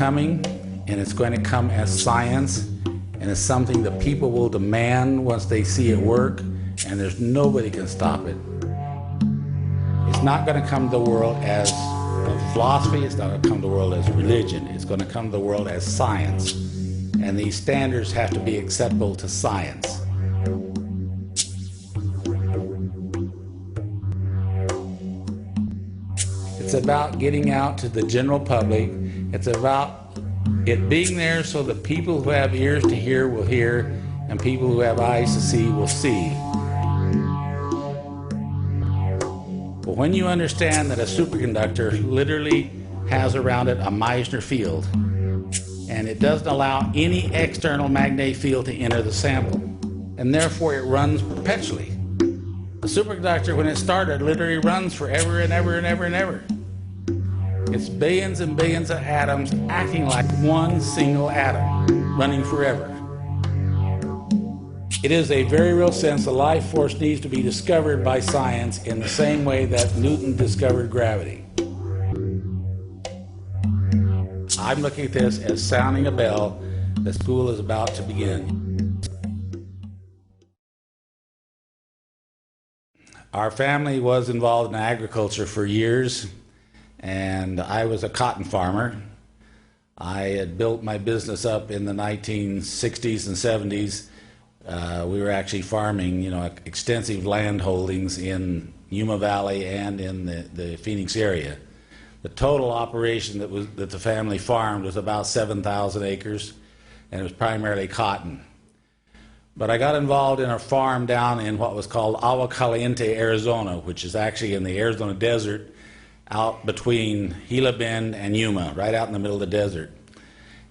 coming, and it's going to come as science, and it's something that people will demand once they see it work, and there's nobody can stop it. It's not going to come to the world as a philosophy, it's not going to come to the world as religion, it's going to come to the world as science. And these standards have to be acceptable to science. It's about getting out to the general public. It's about it being there so that people who have ears to hear will hear, and people who have eyes to see will see. But when you understand that a superconductor literally has around it a Meissner field, and it doesn't allow any external magnetic field to enter the sample, and therefore it runs perpetually. The superconductor, when it started, literally runs forever and ever and ever and ever. It's billions and billions of atoms acting like one single atom, running forever. It is a very real sense the life force needs to be discovered by science in the same way that Newton discovered gravity. I'm looking at this as sounding a bell. The school is about to begin. Our family was involved in agriculture for years, and I was a cotton farmer. I had built my business up in the 1960s and 70s. We were actually farming, extensive land holdings in Yuma Valley and in the Phoenix area. The total operation that the family farmed was about 7,000 acres, and it was primarily cotton. But I got involved in a farm down in what was called Agua Caliente, Arizona, which is actually in the Arizona desert, out between Gila Bend and Yuma, right out in the middle of the desert.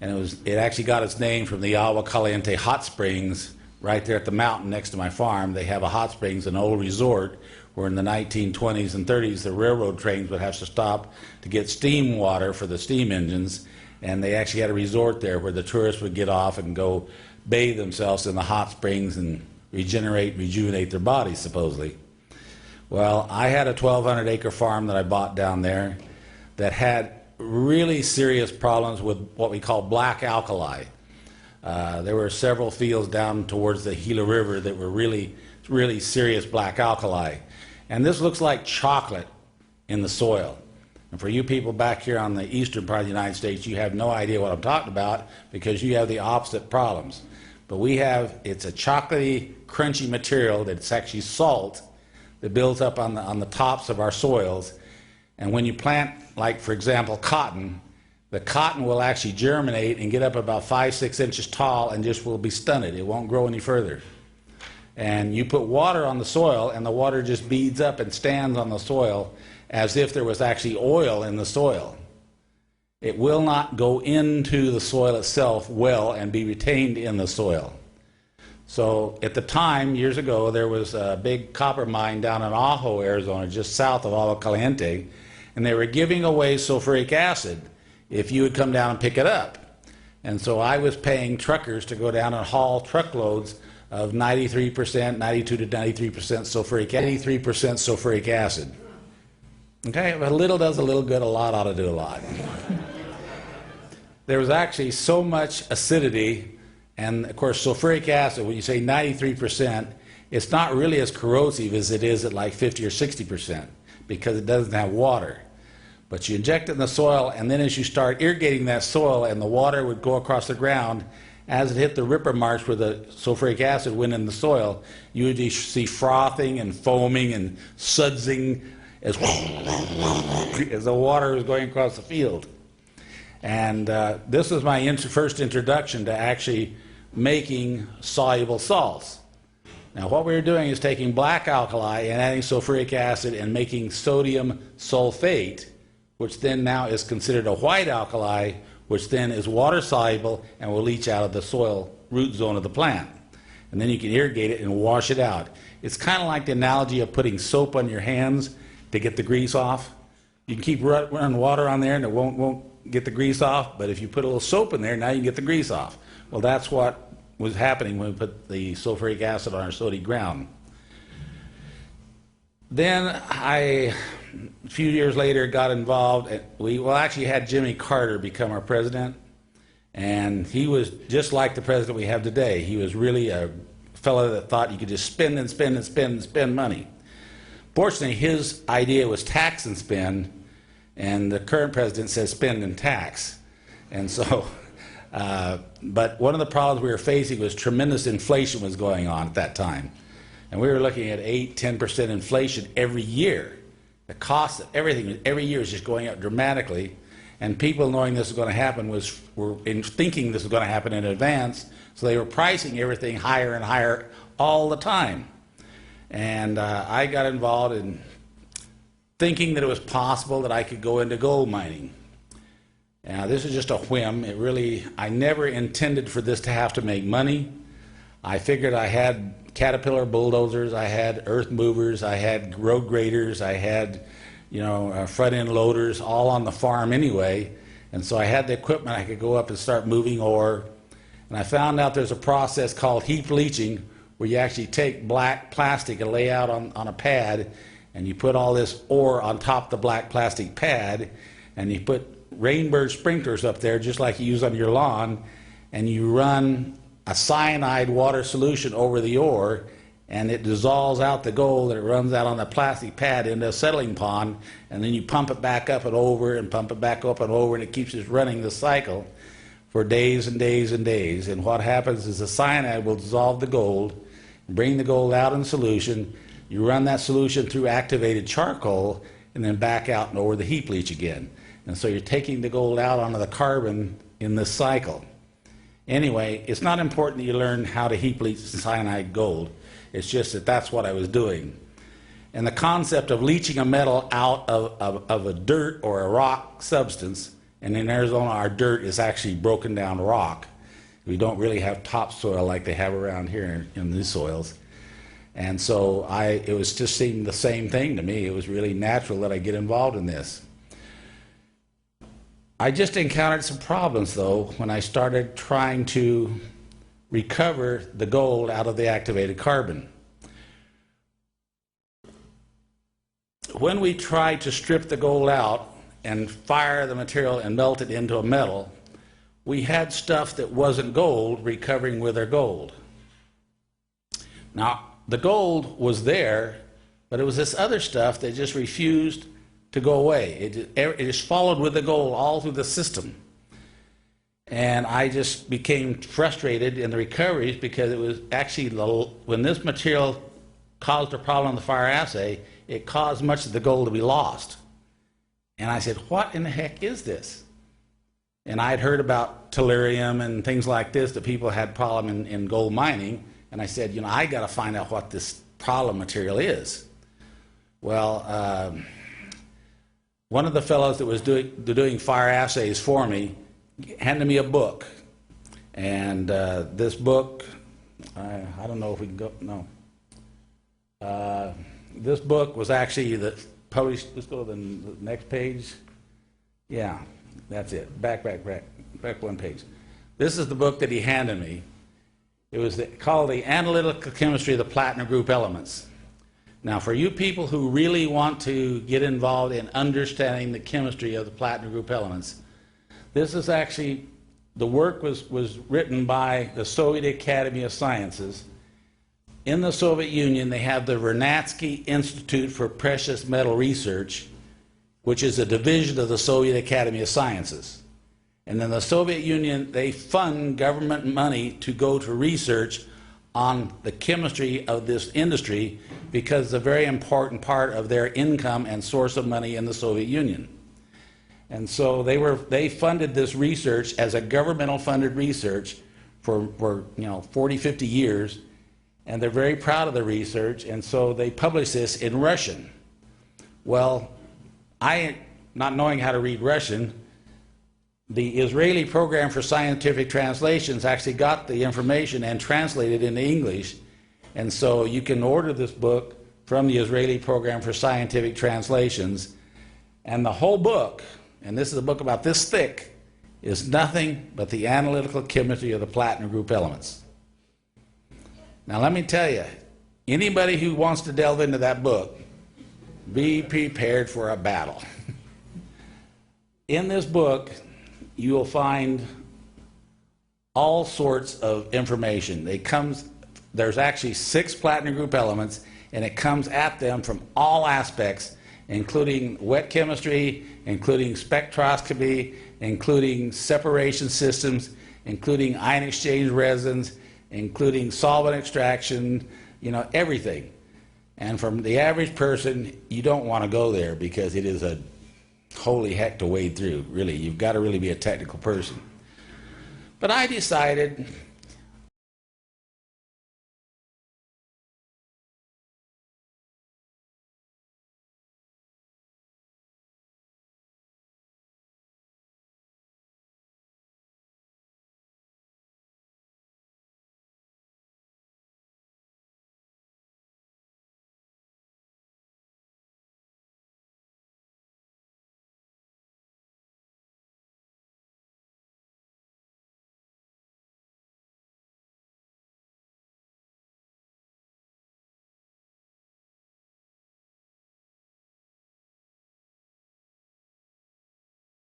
And it actually got its name from the Agua Caliente hot springs right there at the mountain next to my farm. They have a hot springs, an old resort, where in the 1920s and 30s the railroad trains would have to stop to get steam water for the steam engines, and they actually had a resort there where the tourists would get off and go bathe themselves in the hot springs and rejuvenate their bodies, supposedly. Well, I had a 1,200-acre farm that I bought down there that had really serious problems with what we call black alkali. There were several fields down towards the Gila River that were really serious black alkali. And this looks like chocolate in the soil. And for you people back here on the eastern part of the United States, you have no idea what I'm talking about because you have the opposite problems. But it's a chocolatey, crunchy material that's actually salt that builds up on the tops of our soils. And when you plant, like for example, cotton, the cotton will actually germinate and get up about 5-6 inches tall and just will be stunted. It won't grow any further. And you put water on the soil, and the water just beads up and stands on the soil as if there was actually oil in the soil. It will not go into the soil itself well and be retained in the soil. So at the time, years ago, there was a big copper mine down in Ajo, Arizona, just south of Agua Caliente, and they were giving away sulfuric acid if you would come down and pick it up. And so I was paying truckers to go down and haul truckloads of 93%, 92 to 93% sulfuric acid. Okay, but a little does a little good, a lot ought to do a lot. There was actually so much acidity, and of course sulfuric acid, when you say 93%, it's not really as corrosive as it is at like 50 or 60% because it doesn't have water. But you inject it in the soil, and then as you start irrigating that soil and the water would go across the ground, as it hit the ripper marks where the sulfuric acid went in the soil, you would see frothing and foaming and sudsing as the water was going across the field. And this was my first introduction to actually making soluble salts. Now what we were doing is taking black alkali and adding sulfuric acid and making sodium sulfate, which then now is considered a white alkali, which then is water soluble and will leach out of the soil root zone of the plant. And then you can irrigate it and wash it out. It's kind of like the analogy of putting soap on your hands to get the grease off. You can keep running water on there and it won't get the grease off, but if you put a little soap in there, now you can get the grease off. Well, that's what was happening when we put the sulfuric acid on our sody ground. Then a few years later, got involved. We actually had Jimmy Carter become our president, And he was just like the president we have today. He was really a fellow that thought you could just spend and spend and spend and spend money. Fortunately, his idea was tax and spend, and the current president says spend and tax. And so, but one of the problems we were facing was tremendous inflation was going on at that time. And we were looking at 10% inflation every year. The cost of everything every year is just going up dramatically. And people knowing this was going to happen were thinking this was going to happen in advance, so they were pricing everything higher and higher all the time. And I got involved in thinking that it was possible that I could go into gold mining. Now, this is just a whim. I never intended for this to have to make money. I figured I had Caterpillar bulldozers, I had earth movers, I had road graders, I had front end loaders all on the farm anyway. And so I had the equipment, I could go up and start moving ore. And I found out there's a process called heap leaching where you actually take black plastic and lay out on a pad, and you put all this ore on top of the black plastic pad, and you put rainbird sprinklers up there just like you use on your lawn, and you run a cyanide water solution over the ore, and it dissolves out the gold, and it runs out on the plastic pad into a settling pond, and then you pump it back up and over and pump it back up and over, and it keeps just running the cycle for days and days and days. And what happens is the cyanide will dissolve the gold, bring the gold out in solution. You run that solution through activated charcoal and then back out and over the heap leach again. And so you're taking the gold out onto the carbon in this cycle. Anyway, it's not important that you learn how to heap leach cyanide gold. It's just that that's what I was doing. And the concept of leaching a metal out of a dirt or a rock substance, and in Arizona our dirt is actually broken down rock. We don't really have topsoil like they have around here in these soils. And so it was just seemed the same thing to me. It was really natural that I get involved in this. I just encountered some problems, though, when I started trying to recover the gold out of the activated carbon. When we tried to strip the gold out and fire the material and melt it into a metal, we had stuff that wasn't gold recovering with our gold. Now, the gold was there, but it was this other stuff that just refused to go away. It just followed with the gold all through the system. And I just became frustrated in the recoveries because it was actually, when this material caused a problem in the fire assay, it caused much of the gold to be lost. And I said, what in the heck is this? And I'd heard about tellurium and things like this, that people had problem in gold mining. And I said, I got to find out what this problem material is. Well, one of the fellows that was doing fire assays for me handed me a book. And this book, I don't know if we can go, no. This book was actually published, let's go to the next page. Yeah, that's it, back one page. This is the book that he handed me. It was called The Analytical Chemistry of the Platinum Group Elements. Now, for you people who really want to get involved in understanding the chemistry of the platinum group elements, this is actually, the work was written by the Soviet Academy of Sciences. In the Soviet Union, they have the Vernadsky Institute for Precious Metal Research, which is a division of the Soviet Academy of Sciences. And in the Soviet Union, they fund government money to go to research on the chemistry of this industry because it's a very important part of their income and source of money in the Soviet Union. And so they funded this research as a governmental funded research for 40, 50 years, and they're very proud of the research, and so they publish this in Russian. Well, not knowing how to read Russian, the Israeli Program for Scientific Translations actually got the information and translated it into English. And so you can order this book from the Israeli Program for Scientific Translations. And the whole book, and this is a book about this thick, is nothing but the analytical chemistry of the platinum group elements. Now let me tell you, anybody who wants to delve into that book, be prepared for a battle. In this book, you will find all sorts of information. There's actually 6 platinum group elements, and it comes at them from all aspects, including wet chemistry, including spectroscopy, including separation systems, including ion exchange resins, including solvent extraction, everything. And from the average person, you don't want to go there because it is a holy heck to wade through, really. You've got to really be a technical person. But I decided